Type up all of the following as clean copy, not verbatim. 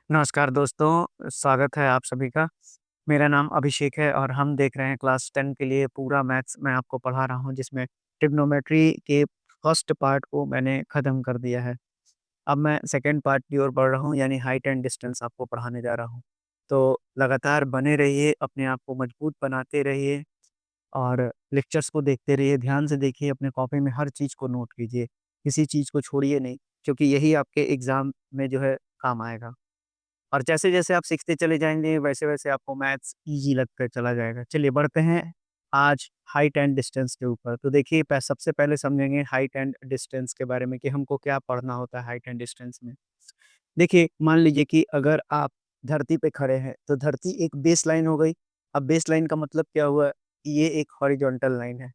नमस्कार दोस्तों, स्वागत है आप सभी का। मेरा नाम अभिषेक है और हम देख रहे हैं क्लास 10 के लिए पूरा मैथ्स मैं आपको पढ़ा रहा हूँ जिसमें ट्रिग्नोमेट्री के फर्स्ट पार्ट को मैंने ख़त्म कर दिया है। अब मैं सेकंड पार्ट की ओर बढ़ रहा हूँ यानी हाइट एंड डिस्टेंस आपको पढ़ाने जा रहा हूँ। तो लगातार बने रहिए, अपने आप को मजबूत बनाते रहिए और लेक्चर्स को देखते रहिए, ध्यान से देखिए, अपने कॉपी में हर चीज़ को नोट कीजिए, किसी चीज़ को छोड़िए नहीं क्योंकि यही आपके एग्ज़ाम में जो है काम आएगा। और जैसे-जैसे आप सीखते चले जाएँगे, वैसे-वैसे आपको मैथ्स ईज़ी लगकर चला जाएगा। चलिए बढ़ते हैं आज हाइट एंड डिस्टेंस के ऊपर। तो देखिए सबसे पहले समझेंगे हाइट एंड डिस्टेंस के बारे में कि हमको क्या पढ़ना होता है हाइट एंड डिस्टेंस में। देखिए, मान लीजिए कि अगर आप धरती पे खड़े हैं, तो धरती एक बेसलाइन हो गई। अब बेसलाइन का मतलब क्या हुआ? कि ये एक हॉरिज़ॉन्टल लाइन है।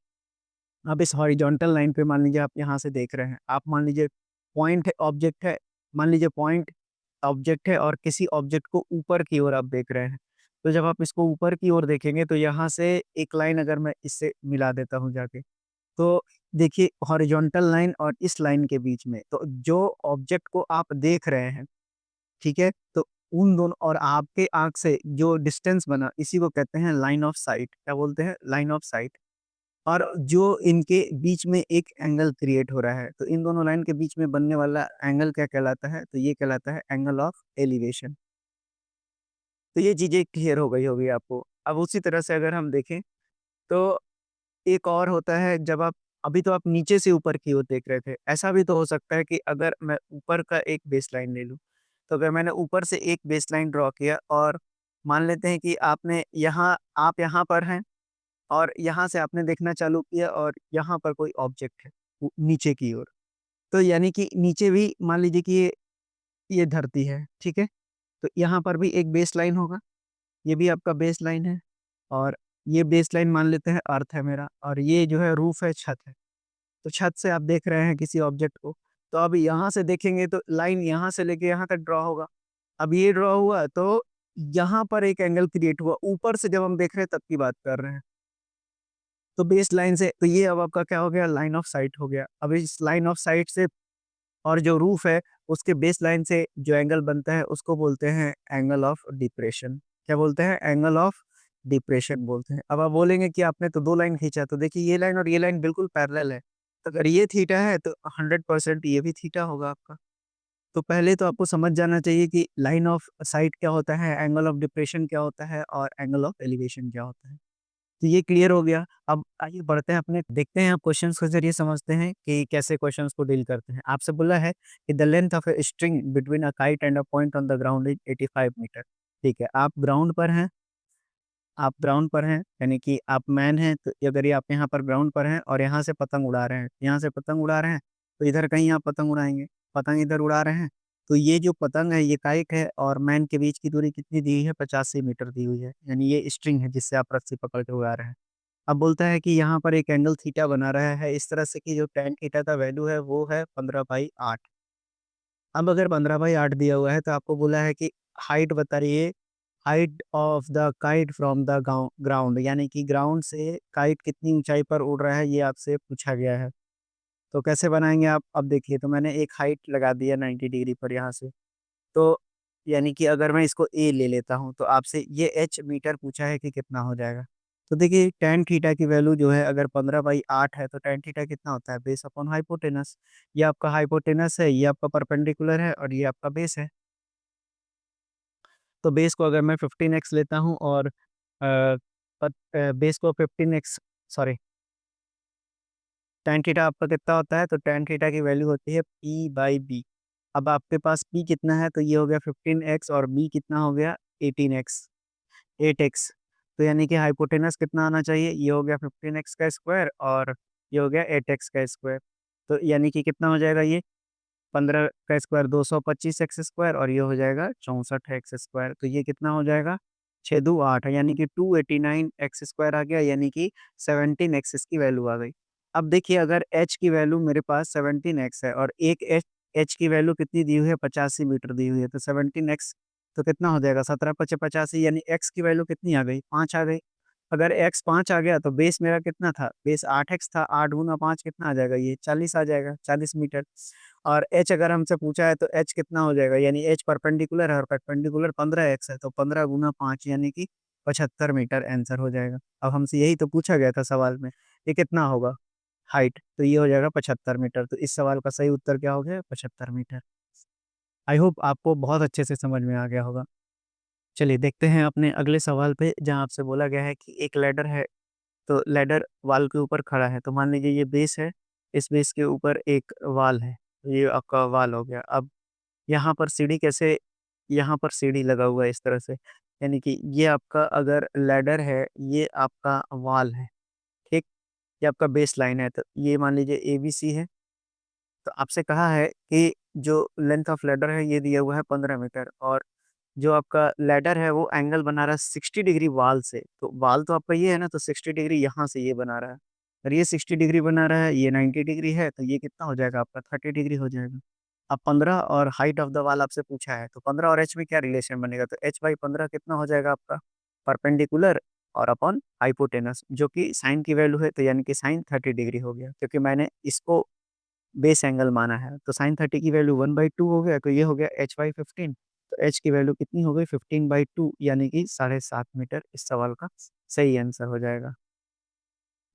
अब इस हॉरिज़ॉन्टल लाइन पे मान लीजिए आप यहाँ से देख रहे हैं। आप मान लीजिए पॉइंट है, ऑब्जेक्ट है, मान लीजिए पॉइंट ऑब्जेक्ट है और किसी ऑब्जेक्ट को ऊपर की ओर आप देख रहे हैं। तो जब आप इसको ऊपर की ओर देखेंगे तो यहाँ से एक लाइन अगर मैं इससे मिला देता हूँ जाके, तो देखिए हॉरिज़ॉन्टल लाइन और इस लाइन के बीच में तो जो ऑब्जेक्ट को आप देख रहे हैं, ठीक है? तो उन दोनों और आपके आँख से जो डिस्टेंस बना इसी को कहते हैं लाइन ऑफ साइट। क्या बोलते हैं? Line of site. और जो इनके बीच में एक एंगल क्रिएट हो रहा है, तो इन दोनों लाइन के बीच में बनने वाला एंगल क्या कहलाता है? तो ये कहलाता है एंगल ऑफ एलिवेशन। तो ये चीज़ें क्लियर हो गई होगी आपको। अब उसी तरह से अगर हम देखें, तो एक और होता है जब आप अभी तो आप नीचे से ऊपर की ओर देख रहे थे। ऐसा भी तो हो सकता है कि अगर मैं ऊपर का एक बेसलाइन ले लूँ, तो अगर मैंने ऊपर से एक बेसलाइन ड्रॉ किया और मान लेते हैं कि आप यहाँ पर हैं और यहाँ से आपने देखना चालू किया और यहाँ पर कोई ऑब्जेक्ट है नीचे की ओर। तो यानी कि नीचे भी मान लीजिए कि ये धरती है, ठीक है? तो यहाँ पर भी एक बेसलाइन होगा, ये भी आपका बेसलाइन है और ये बेसलाइन मान लेते हैं अर्थ है मेरा और ये जो है रूफ है, छत है। तो छत से आप देख रहे हैं किसी ऑब्जेक्ट को, तो अब यहाँ से देखेंगे तो लाइन यहाँ से लेके यहाँ तक ड्रॉ होगा। अब ये ड्रॉ हुआ तो यहाँ पर एक एंगल क्रिएट हुआ, ऊपर से जब हम देख रहे हैं तब की बात कर रहे हैं। तो बेस लाइन से तो ये अब आपका क्या हो गया लाइन ऑफ साइट हो गया। अब इस लाइन ऑफ साइट से और जो रूफ है उसके बेस लाइन से जो एंगल बनता है उसको बोलते हैं एंगल ऑफ डिप्रेशन। क्या बोलते हैं? एंगल ऑफ डिप्रेशन बोलते हैं। अब आप बोलेंगे कि आपने तो 2 लाइन खींचा तो देखिए ये लाइन और ये लाइन बिल्कुल पैरेलल है। तो अगर ये थीटा है तो 100% ये भी थीटा होगा आपका। तो पहले तो आपको समझ जाना चाहिए कि लाइन ऑफ साइट क्या होता है, एंगल ऑफ डिप्रेशन क्या होता है और एंगल ऑफ एलिवेशन क्या होता है। तो ये क्लियर हो गया। अब आइए बढ़ते हैं अपने देखते हैं आप क्वेश्चंस के ज़रिए समझते हैं कि कैसे क्वेश्चंस को डील करते हैं। आपसे बोला है कि the length of a string between a kite and a point on the ground is 85 metre. ठीक है, आप ग्राउंड पर हैं यानी कि आप मैन हैं तो अगर ये आप यहाँ पर ग्राउंड पर हैं और यहाँ से पतंग उड़ा रहे हैं, यहाँ से पतंग उड़ा रहे हैं, तो इधर कहीं आप पतंग उड़ाएँगे, पतंग इधर उड़ा रहे हैं, तो ये जो पतंग है ये काइट है और मैन के बीच की दूरी कितनी दी हुई है? 85 मीटर दी हुई है, यानी ये स्ट्रिंग है जिससे आप रस्सी पकड़ के उड़ा रहे हैं। अब बोलता है कि यहाँ पर एक एंगल थीटा बना रहा है इस तरह से कि जो टैन थीटा का वैल्यू है वो है 15/8। अब अगर 15/8 दिया हुआ है तो आपको बोला है कि हाइट बताइए, height of the kite from the ground यानी कि ग्राउंड से काइट कितनी ऊंचाई पर उड़ रहा है ये आपसे पूछा गया है। तो कैसे बनाएंगे आप? अब देखिए तो मैंने एक हाइट लगा दिया 90 डिग्री पर यहाँ से। तो यानी कि अगर मैं इसको ए ले लेता हूँ, तो आपसे ये एच मीटर पूछा है कि कितना हो जाएगा? तो देखिए टैन थीटा की वैल्यू जो है अगर 15/8 है, तो टैन थीटा कितना होता है? Base upon hypotenuse. ये आपका हाइपोटेनस है, ये आपका परपेंडिकुलर है और ये आपका बेस है। तो बेस को अगर मैं 15x लेता हूँ और बेस को 15x सॉरी टैन थीटा आपका कितना होता है? तो टैन थीटा की वैल्यू होती है p/b। अब आपके पास p कितना है? तो ये हो गया 15x और b कितना हो गया? 18x 8x। तो यानी कि हाइपोटेनस कितना आना चाहिए? ये हो गया 15x का स्क्वायर और ये हो गया 8x का स्क्वायर। तो यानी कि कितना हो जाएगा ये? 15 का स्क्वायर 225 एक्स स्क्वायर और ये हो जाएगा 64 एक्स स्क्वायर। तो ये कितना हो जाएगा? 6 दूँ 8 यानी कि 289 एक्स स्क्वायर आ गया यानी कि 17 एक्स इसकी वैल्यू आ गई। अब देखिए अगर h की वैल्यू मेरे पास 17 एक्स है और एक h की वैल्यू कितनी दी हुई है? 85 मीटर दी हुई है। तो 17 एक्स तो कितना हो जाएगा? 17 पचे 85 यानी x की वैल्यू कितनी आ गई? 5 आ गई। अगर x 5 आ गया तो बेस मेरा कितना था? बेस 8x था, 8 गुना 5 कितना आ जाएगा? ये 40 आ जाएगा, 40 मीटर। और h अगर हमसे पूछा है तो h कितना हो जाएगा? यानी h परपेंडिकुलर है और परपेंडिकुलर 15x है, तो 15 गुना 5 यानी कि 75 मीटर आंसर हो जाएगा। अब हमसे यही तो पूछा गया था सवाल में, ये कितना होगा हाइट? तो ये हो जाएगा 75 मीटर। तो इस सवाल का सही उत्तर क्या हो गया? 75 मीटर। आई होप आपको बहुत अच्छे से समझ में आ गया होगा। चलिए देखते हैं अपने अगले सवाल पे, जहाँ आपसे बोला गया है कि एक लैडर है, तो लैडर वॉल के ऊपर खड़ा है। तो मान लीजिए ये बेस है, इस बेस के ऊपर एक वॉल है, ये आपका वॉल हो गया। अब यहाँ पर सीढ़ी कैसे, यहाँ पर सीढ़ी लगा हुआ है इस तरह से, यानी कि ये आपका अगर लैडर है, ये आपका वॉल है, ठीक? ये आपका बेस लाइन है, तो ये मान लीजिए एबीसी है। तो आपसे कहा है कि जो लेंथ ऑफ लैडर है ये दिया हुआ है 15 मीटर, और जो आपका लैडर है वो एंगल बना रहा है 60 डिग्री वाल से। तो वाल तो आपका ये है ना, तो 60 डिग्री यहाँ से ये बना रहा है, और ये 60 डिग्री बना रहा है, ये 90 डिग्री है, तो ये कितना हो जाएगा आपका? 30 डिग्री हो जाएगा। अब 15 और हाइट ऑफ द वाल आपसे पूछा है, तो 15 और एच में क्या रिलेशन बनेगा? तो एच बाई 15 कितना हो जाएगा आपका? परपेंडिकुलर और अपॉन हाइपोटेनस, जो कि साइन की वैल्यू है, तो यानी कि साइन 30 डिग्री हो गया, क्योंकि मैंने इसको बेस एंगल माना है। तो साइन 30 की वैल्यू 1/2 हो गया, तो ये हो गया h बाई 15। तो h की वैल्यू कितनी हो गई? 15/2 यानी कि 7.5 मीटर। इस सवाल का सही आंसर हो जाएगा।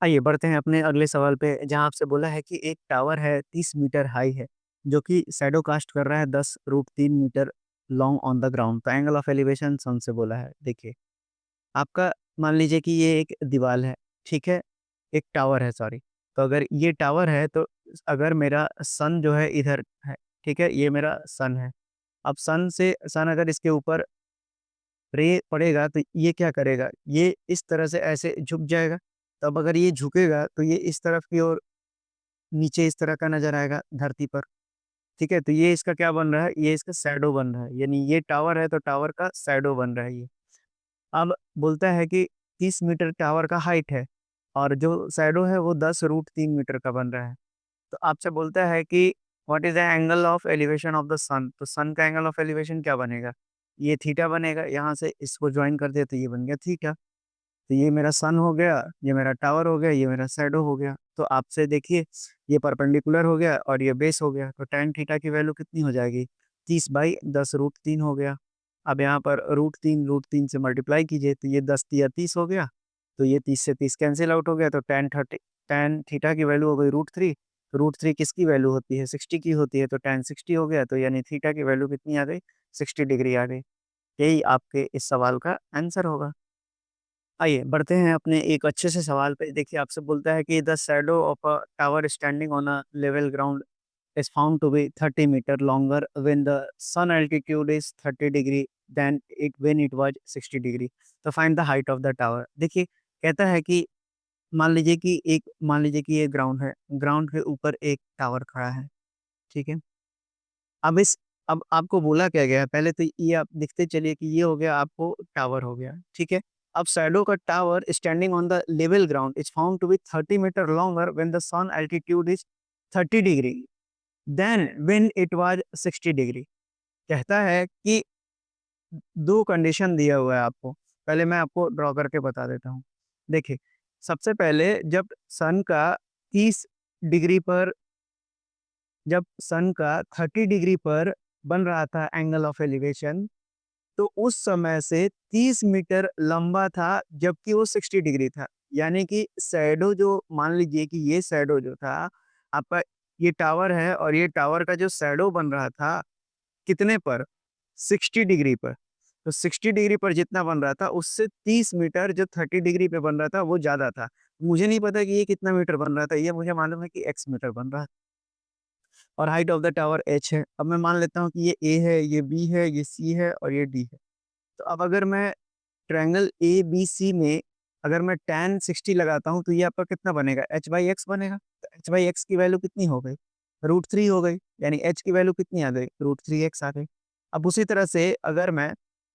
आइए बढ़ते हैं अपने अगले सवाल पे, जहाँ आपसे बोला है कि एक टावर है 30 मीटर हाई है, जो कि शैडो कास्ट कर रहा है 10√3 metre long on the ground. तो एंगल ऑफ एलिवेशन सन से बोला है। देखिए, आपका मान लीजिए कि ये एक दीवार है, ठीक है? एक टावर है, सॉरी। तो अगर ये टावर है, तो अगर मेरा सन जो है इधर है, ठीक है? ये मेरा सन है। अब सन अगर इसके ऊपर रे पड़ेगा तो ये क्या करेगा? ये इस तरह से ऐसे झुक जाएगा। तब अगर ये झुकेगा तो ये इस तरफ की ओर नीचे इस तरह का नज़र आएगा धरती पर, ठीक है? तो ये इसका क्या बन रहा है? ये इसका शैडो बन रहा है। यानी ये टावर है तो टावर का शैडो बन रहा है ये। अब बोलता है कि 30 मीटर टावर का हाइट है, और जो शैडो है वो 10√3 मीटर का बन रहा है। तो आपसे बोलता है कि what is the angle of elevation of the sun? तो सन का एंगल ऑफ एलिवेशन क्या बनेगा? ये थीटा बनेगा। यहाँ से इसको जॉइन कर दिया तो ये बन गया थीटा। तो ये मेरा सन हो गया, ये मेरा टावर हो गया, ये मेरा शैडो हो गया। तो आपसे देखिए, ये परपेंडिकुलर हो गया और ये बेस हो गया, तो टैन थीटा की वैल्यू कितनी हो जाएगी? 30/10√3 हो गया। अब यहाँ पर √3 से मल्टीप्लाई कीजिए, तो ये 10 तिया 30 हो गया। तो ये 30 से 30 कैंसिल आउट हो गया, तो टैन थीटा की वैल्यू हो गई √3। तो √3 किसकी वैल्यू होती है? 60 की होती है, तो टैन 60 हो गया। तो यानी थीटा की वैल्यू कितनी आ गई? 60 डिग्री आ गई। यही आपके इस सवाल का आंसर होगा। आइए बढ़ते हैं अपने एक अच्छे से सवाल पे। देखिए, आपसे बोलता है कि the shadow of a tower standing on a level ground is found to be 30 metre longer when the sun altitude is 30 degree then it when it was 60 degree. तो find the height of the tower. देखिए, कहता है कि मान लीजिए कि ये ground है, ग्राउंड के ऊपर एक टावर खड़ा है, ठीक है? अब इस अब आपको बोला क्या गया है? पहले तो ये आप देखते चलिए कि ये हो गया, आपको टावर हो गया, ठीक है? अब शैडो का tower standing on the level ground is found to be 30 metre longer when the sun altitude is 30 degree then when it was 60 degree. कहता है कि 2 कंडीशन दिया हुआ है आपको। पहले मैं आपको ड्रॉ करके बता देता हूँ। देखिए, सबसे पहले सन का 30 डिग्री पर जब सन का 30 डिग्री पर बन रहा था एंगल ऑफ एलिवेशन, तो उस समय से 30 मीटर लंबा था, जबकि वो 60 डिग्री था। यानी कि शैडो जो, मान लीजिए कि ये शैडो जो था आपका, ये टावर है और ये टावर का जो शैडो बन रहा था कितने पर? 60 डिग्री पर। तो 60 डिग्री पर जितना बन रहा था उससे 30 मीटर जो 30 डिग्री पे बन रहा था वो ज़्यादा था। मुझे नहीं पता कि ये कितना मीटर बन रहा था, ये मुझे मालूम है कि एक्स मीटर बन रहा है। और height of the tower h है। अब मैं मान लेता हूँ कि ये a है, ये b है, ये c है और ये d है। तो अब अगर मैं ट्रायंगल ABC में अगर मैं tan 60 लगाता हूँ तो ये आपका कितना बनेगा? h/x बनेगा। तो h/x की वैल्यू कितनी हो गई? √3 हो गई। यानी h की वैल्यू कितनी आ गई? √3x आ गई। अब उसी तरह से अगर मैं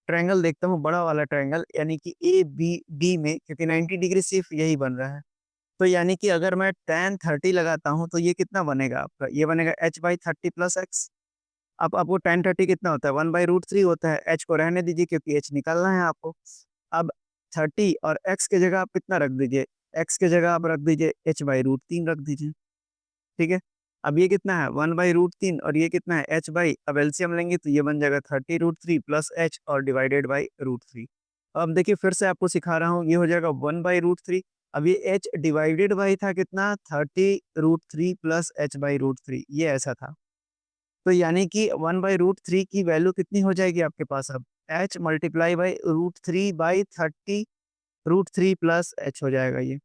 ट्रायंगल देखता हूँ, बड़ा वाला ट्रायंगल, यानी कि ABD में, क्योंकि 90 डिग्री सिर्फ यही बन रहा है। तो यानी कि अगर मैं tan 30 लगाता हूँ तो ये कितना बनेगा आपका? ये बनेगा h/30 प्लस x। अब आपको tan 30 कितना होता है? 1/√3 होता है। h को रहने दीजिए क्योंकि h निकालना है आपको। अब 30 और x की जगह आप कितना रख दीजिए, x की जगह आप रख दीजिए h/√3 रख दीजिए, ठीक है? अब ये कितना है 1/√3 और ये कितना है h बाई, अब एलसीएम लेंगे तो ये बन जाएगा 30√3 प्लस h और डिवाइडेड बाई √3। अब देखिए फिर से आपको सिखा रहा हूँ, ये हो जाएगा 1/√3। अब ये h डिवाइडेड बाई था कितना 30√3 प्लस h/√3, ये ऐसा था। तो यानी कि 1/√3 की वैल्यू कितनी हो जाएगी आपके पास अब, h multiply by √3/30√3 plus h हो जाएगा ये।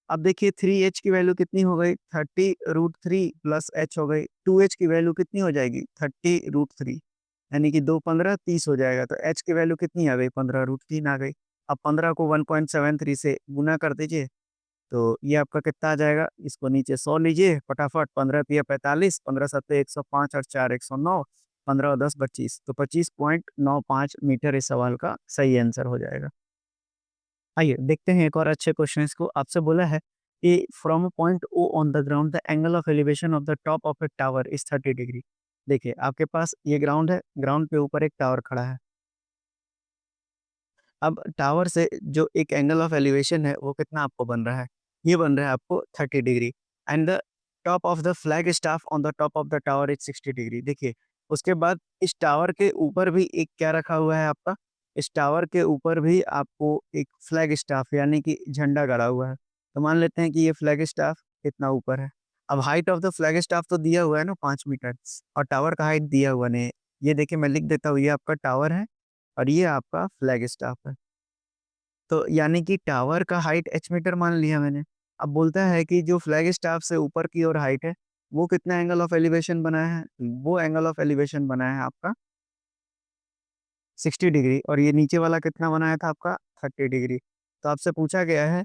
अब देखिए 3h की वैल्यू कितनी हो गई 30√3 प्लस h हो गई, 2h की वैल्यू कितनी हो जाएगी 30√3, यानी कि 2 15 30 हो जाएगा। तो h की वैल्यू कितनी आ गई 15√3 आ गई। अब 15 को 1.73 से गुना कर दीजिए, तो ये आपका कितना आ जाएगा, इसको नीचे 100 लीजिए फटाफट, 15 तिया 45, 15 सत्ते 105 और 4 109, 15 और 10 25, तो 25.95 मीटर इस सवाल का सही आंसर हो जाएगा। आइए देखते हैं एक और अच्छे क्वेश्चन को। आपसे बोला है कि from a point O on the ground the angle of elevation of the top of a tower is 30 degree. देखिए आपके पास ये ग्राउंड है, ग्राउंड के ऊपर एक टावर खड़ा है। अब टावर से जो एक एंगल ऑफ एलिवेशन है वो कितना आपको बन रहा है, ये बन रहा है आपको 30 degree. And the top of the flag staff on the top of the tower is 60 degree. देखिए उसके बाद इस टावर के ऊपर भी एक क्या रखा हुआ है आपका, इस टावर के ऊपर भी आपको एक फ्लैग स्टाफ यानी कि झंडा गड़ा हुआ है। तो मान लेते हैं कि ये फ्लैग स्टाफ कितना ऊपर है। अब height of the flag staff तो दिया हुआ है ना 5 मीटर, और टावर का हाइट दिया हुआ नहीं है। ये देखिए मैं लिख देता हूँ, ये आपका टावर है और ये आपका फ्लैग स्टाफ है। तो यानी कि टावर का हाइट h मीटर मान लिया मैंने। अब बोलता है कि जो फ्लैग स्टाफ से ऊपर की ओर हाइट है, वो कितना एंगल ऑफ एलिवेशन बनाया है? वो एंगल ऑफ एलिवेशन बनाया है आपका 60 डिग्री, और ये नीचे वाला कितना बनाया था आपका 30 डिग्री। तो आपसे पूछा गया है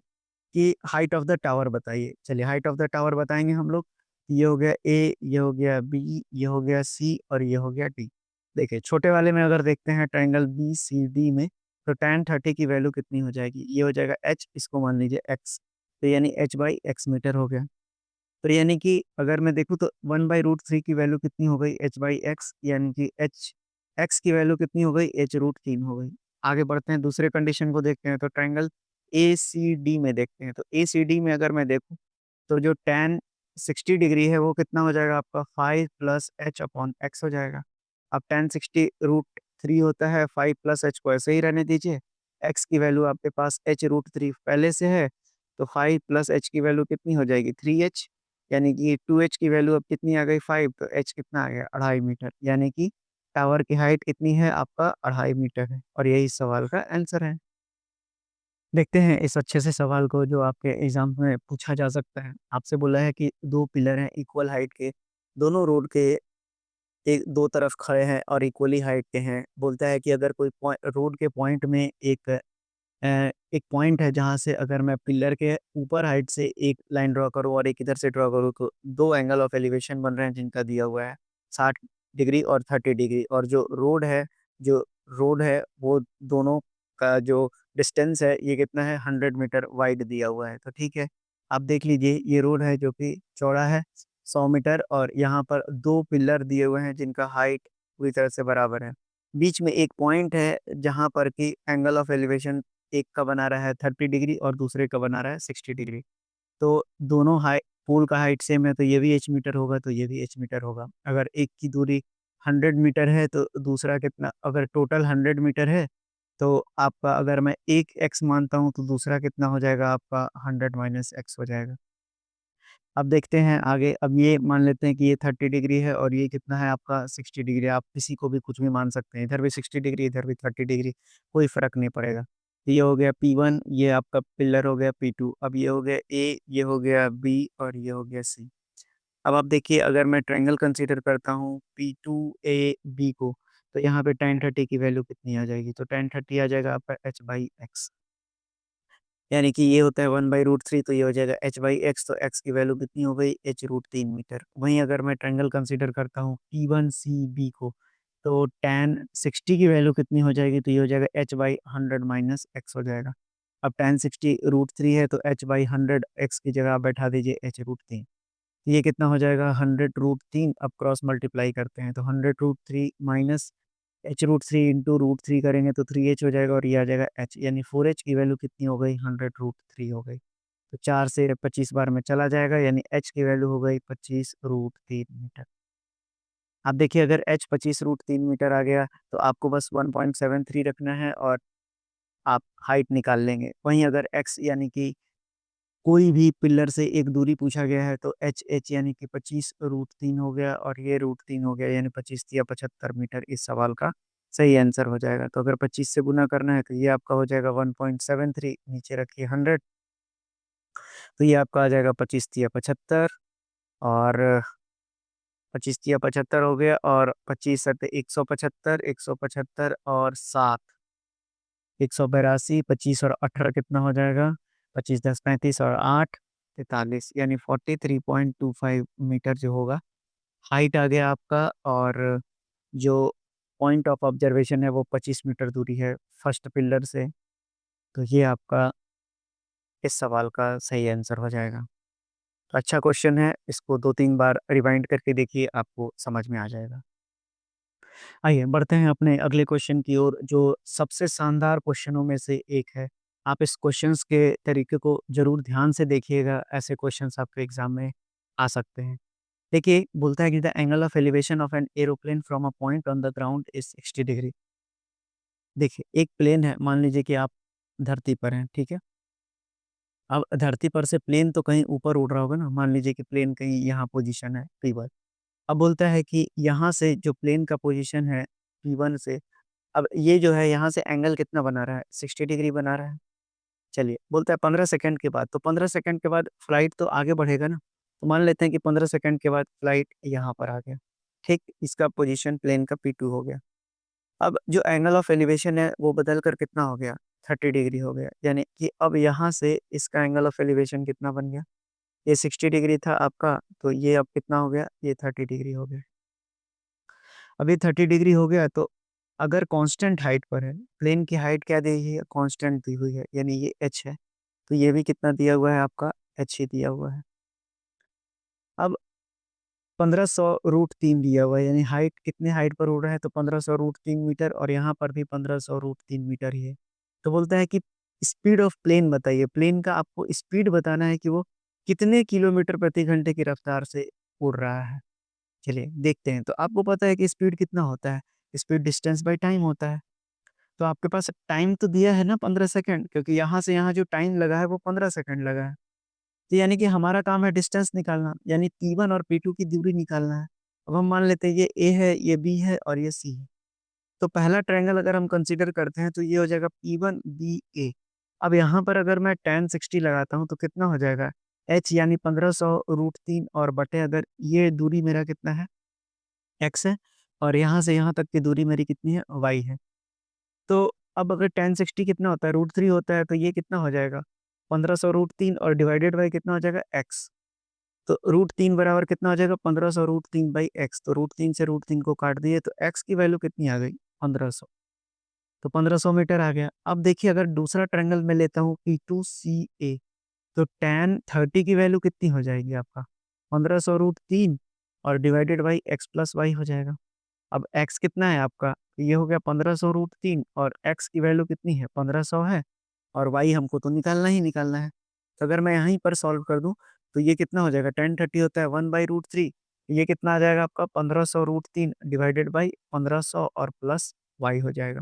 कि हाइट ऑफ द टावर बताइए। चलिए हाइट ऑफ द टावर बताएँगे हम लोग। ये हो गया A, ये हो गया B, ये हो गया C और ये हो गया D। देखिए छोटे वाले में अगर देखते हैं ट्रायंगल BCD में, तो tan 30 की वैल्यू कितनी हो जाएगी? ये हो जाएगा h, इसको मान लीजिए x, तो यानी h/x मीटर हो गया। तो यानी कि अगर मैं देखूँ तो 1/√3 की वैल्यू कितनी हो गई h/x, यानी कि x की वैल्यू कितनी हो गई h√3 हो गई। आगे बढ़ते हैं दूसरे कंडीशन को देखते हैं, तो ट्रायंगल ACD में देखते हैं। तो ACD में अगर मैं देखूँ तो जो tan 60 डिग्री है वो कितना हो जाएगा आपका 5 प्लस h/x हो जाएगा। अब tan 60√3 होता है, 5 प्लस h को ऐसे ही रहने दीजिए। x की वैल्यू आपके पास h√3 पहले से है, तो 5 प्लस h की वैल्यू कितनी हो जाएगी 3h, यानी कि 2h की वैल्यू अब कितनी आ गई 5, तो h कितना आ गया 2.5 मीटर, यानी कि टावर की हाइट कितनी है आपका 2.5 मीटर है, और यही इस सवाल का आंसर है। देखते हैं इस अच्छे से सवाल को जो आपके एग्ज़ाम में पूछा जा सकता है। आपसे बोला है कि 2 पिलर हैं इक्वल हाइट के, दोनों रोड के एक दो तरफ खड़े हैं और इक्वली हाइट के हैं। बोलता है कि अगर कोई रोड के पॉइंट में एक पॉइंट है जहाँ से अगर मैं पिलर के ऊपर हाइट से एक लाइन ड्रॉ करूँ और एक इधर से ड्रॉ करूँ, तो 2 एंगल ऑफ एलिवेशन बन रहे हैं जिनका दिया हुआ है 60 डिग्री और 30 डिग्री, और जो रोड है वो दोनों का जो डिस्टेंस है ये कितना है 100 मीटर वाइड दिया हुआ है। तो ठीक है, आप देख लीजिए ये रोड है जो कि चौड़ा है 100 मीटर, और यहाँ पर 2 पिलर दिए हुए हैं जिनका हाइट पूरी तरह से बराबर है। बीच में एक पॉइंट है जहाँ पर कि एंगल ऑफ एलिवेशन एक का बना रहा है 30 डिग्री और दूसरे का बना रहा है 60 डिग्री। तो दोनों पोल का हाइट सेम है, तो ये भी h मीटर होगा, तो ये भी h मीटर होगा। अगर एक की दूरी 100 मीटर है तो दूसरा कितना, अगर टोटल 100 मीटर है तो आपका अगर मैं एक x मानता हूँ तो दूसरा कितना हो जाएगा आपका 100 माइनस x हो जाएगा। अब देखते हैं आगे, अब ये मान लेते हैं कि ये 30 डिग्री है और ये कितना है आपका 60 डिग्री। आप किसी को भी कुछ भी मान सकते हैं, इधर भी 60 डिग्री, इधर भी 30 डिग्री, कोई फ़र्क नहीं पड़ेगा। ये हो गया P1, ये आपका पिलर हो गया P2, अब ये हो गया A, ये हो गया B और ये हो गया C। अब आप देखिए अगर मैं ट्रायंगल कंसीडर करता हूँ P2AB को, तो यहाँ पे tan 30 की वैल्यू कितनी आ जाएगी? तो tan 30 आ जाएगा आपका h/x, यानी कि ये होता है 1/√3, तो ये हो जाएगा h/x, तो x की वैल्यू कितनी हो गई h√3 मीटर। वहीं अगर मैं ट्रायंगल कंसीडर करता हूँ P1CB को, तो tan 60 की वैल्यू कितनी हो जाएगी? तो ये हो जाएगा h/100 माइनस x हो जाएगा। अब tan 60 √3 है, तो h/100 x की जगह आप बैठा दीजिए h√3। ये कितना हो जाएगा 100√3, अब क्रॉस मल्टीप्लाई करते हैं तो 100√3 माइनस h√3 इंटू √3 करेंगे तो 3h हो जाएगा और ये आ जाएगा h, यानी 4h की वैल्यू कितनी हो गई? 100√3 हो गई। तो 4 से 25 बार में चला जाएगा, यानी h की वैल्यू हो गई 25√3 मीटर। अब देखिए अगर h 25√3 मीटर आ गया तो आपको बस 1.73 रखना है और आप हाइट निकाल लेंगे। वहीं अगर x यानी कि कोई भी पिलर से एक दूरी पूछा गया है तो h यानी कि 25√3 हो गया और ये √3 हो गया, यानी 25 या 75 मीटर इस सवाल का सही आंसर हो जाएगा। तो अगर 25 से गुना करना है तो ये आपका हो जाएगा 1.73, नीचे रखिए 100, तो ये आपका आ जाएगा 25 या 75 और 25 या 75 हो गया और 25 सत्ते 175, 175 और 7 182, 25 और 18 कितना हो जाएगा? 25 10 35 और 8 43, यानी 43.25 मीटर जो होगा हाइट आ गया आपका। और जो पॉइंट ऑफ ऑब्जर्वेशन है वो 25 मीटर दूरी है फर्स्ट पिलर से। तो ये आपका इस सवाल का सही आंसर हो जाएगा। तो अच्छा क्वेश्चन है, इसको 2-3 बार रिवाइंड करके देखिए, आपको समझ में आ जाएगा। आइए बढ़ते हैं अपने अगले क्वेश्चन की ओर, जो सबसे शानदार क्वेश्चनों में से एक है। आप इस क्वेश्चंस के तरीके को ज़रूर ध्यान से देखिएगा, ऐसे क्वेश्चंस आपके एग्ज़ाम में आ सकते हैं। देखिए, बोलता है कि the angle of elevation of an aeroplane from a point on the ground is 60 degree. देखिए, एक प्लेन है, मान लीजिए कि आप धरती पर हैं, ठीक है? अब धरती पर से प्लेन तो कहीं ऊपर उड़ रहा होगा ना, मान लीजिए कि प्लेन कहीं यहाँ पोज़ीशन है, P1। अब बोलता है कि यहाँ से जो प्लेन का पोज़ीशन है P1 से, अब ये जो है यहाँ से एंगल कितना बना रहा है? 60 डिग्री बना रहा है। चलिए, बोलता है 15 सेकंड के बाद, तो 15 सेकंड के बाद फ्लाइट तो आगे बढ़ेगा ना, तो मान लेते हैं कि 15 सेकंड के बाद फ्लाइट यहाँ पर आ गया। ठीक, इसका पोज़ीशन प्लेन का P2 हो गया। अब जो एंगल ऑफ एलिवेशन है वो बदल कर कितना हो गया? 30 डिग्री हो गया। यानी कि अब यहाँ से इसका एंगल ऑफ एलिवेशन कितना बन गया? ये 60 डिग्री था आपका, तो ये अब कितना हो गया? ये 30 डिग्री हो गया। अब ये 30 डिग्री हो गया तो अगर कांस्टेंट हाइट पर है, प्लेन की हाइट क्या दी हुई है? कांस्टेंट दी हुई है, यानी ये h है। तो ये भी कितना दिया हुआ है आपका? h ही दिया हुआ है। अब 1500√3 दिया हुआ है, यानी हाइट कितने हाइट पर उड़ रहा है? तो 1500√3 मीटर और यहाँ पर भी 1500√3 मीटर ही है। तो बोलता है कि स्पीड ऑफ प्लेन बताइए, प्लेन का आपको स्पीड बताना है कि वो कितने किलोमीटर प्रति घंटे की रफ्तार से उड़ रहा है। चलिए देखते हैं, तो आपको पता है कि स्पीड कितना होता है? स्पीड डिस्टेंस बाय टाइम होता है। तो आपके पास टाइम तो दिया है ना 15 सेकंड, क्योंकि यहाँ से यहाँ जो टाइम लगा है वो 15 सेकंड लगा है। तो यानी कि हमारा काम है डिस्टेंस निकालना, यानी P1 और P2 की दूरी निकालना है। अब हम मान लेते हैं ये A है, ये B है और ये C है। तो पहला ट्रायंगल अगर हम कंसीडर करते हैं तो ये हो जाएगा P1BA। अब यहाँ पर अगर मैं tan 60 लगाता हूँ तो कितना हो जाएगा? h यानी 1500√3 और बटे अगर ये दूरी मेरा कितना है? x है और यहाँ से यहाँ तक की दूरी मेरी कितनी है? y है। तो अब अगर tan 60 कितना होता है? √3 होता है, तो ये कितना हो जाएगा? 1500√3 और डिवाइडेड बाय कितना हो जाएगा? x। तो √3 बराबर कितना हो जाएगा? 1500√3/x। तो √3 से √3 को काट दिए तो x की वैल्यू कितनी आ गई? 1500। तो 1500 मीटर आ गया। अब देखिए अगर दूसरा ट्रायंगल मैं लेता हूँ P2CA, तो tan 30 की वैल्यू कितनी हो जाएगी आपका? 1500√3 और divided by x plus y हो जाएगा। अब x कितना है आपका? ये हो गया 1500√3 और x की वैल्यू कितनी है? 1500 है और y हमको तो निकालना ही निकालना है। तो अगर मैं यहीं पर सॉल्व कर दूँ, तो ये कितना हो जाएगा? tan 30 होता है 1/√3, ये कितना आ जाएगा आपका? 1500√3 डिवाइडेड बाय 1500 और प्लस y हो जाएगा।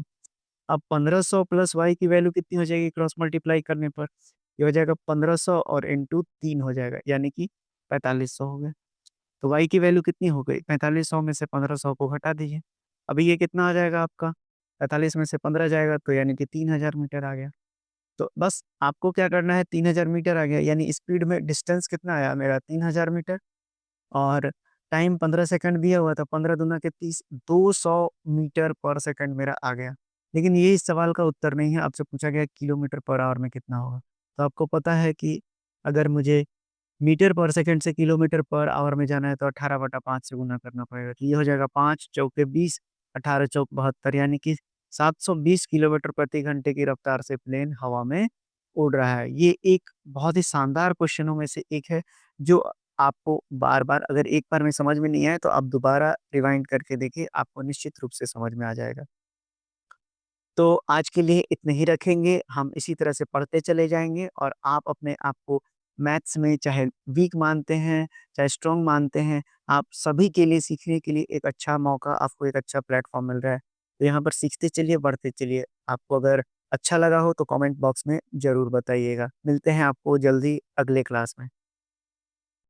अब 1500 प्लस y की वैल्यू कितनी हो जाएगी क्रॉस मल्टीप्लाई करने पर? ये हो जाएगा 1500 और इंटू 3 हो जाएगा, यानी कि 4500 हो गया। तो y की वैल्यू कितनी हो गई? 4500 में से 1500 को घटा दीजिए। अभी ये कितना आ जाएगा आपका? 45 में से 15 जाएगा तो यानी कि 3000 मीटर आ गया। तो बस आपको क्या करना है? 3000 मीटर आ गया, यानी स्पीड में डिस्टेंस कितना आया मेरा? 3000 मीटर और टाइम 15 सेकंड दिया हुआ था, 15 दूना के 30, 200 मीटर पर सेकंड मेरा आ गया। लेकिन ये इस सवाल का उत्तर नहीं है, आपसे पूछा गया किलोमीटर पर आवर में कितना होगा। तो आपको पता है कि अगर मुझे मीटर पर सेकंड से किलोमीटर पर आवर में जाना है तो 18/5 से गुना करना पड़ेगा। तो ये हो जाएगा 5 चौके 20, 18 चौक 72, यानी कि 720 किलोमीटर प्रति घंटे की रफ्तार से प्लेन हवा में उड़ रहा है। ये एक बहुत ही शानदार क्वेश्चनों में से एक है, जो आपको बार-बार अगर एक बार में समझ में नहीं आए तो आप दोबारा रिवाइंड करके देखिए, आपको निश्चित रूप से समझ में आ जाएगा। तो आज के लिए इतने ही रखेंगे, हम इसी तरह से पढ़ते चले जाएँगे और आप अपने आप को मैथ्स में चाहे वीक मानते हैं, चाहे स्ट्रॉन्ग मानते हैं, आप सभी के लिए सीखने के लिए एक अच्छा मौका, आपको एक अच्छा प्लेटफ़ॉर्म मिल रहा है। तो यहाँ पर सीखते चलिए, बढ़ते चलिए। आपको अगर अच्छा लगा हो तो कमेंट बॉक्स में ज़रूर बताइएगा। मिलते हैं आपको जल्दी अगले क्लास में।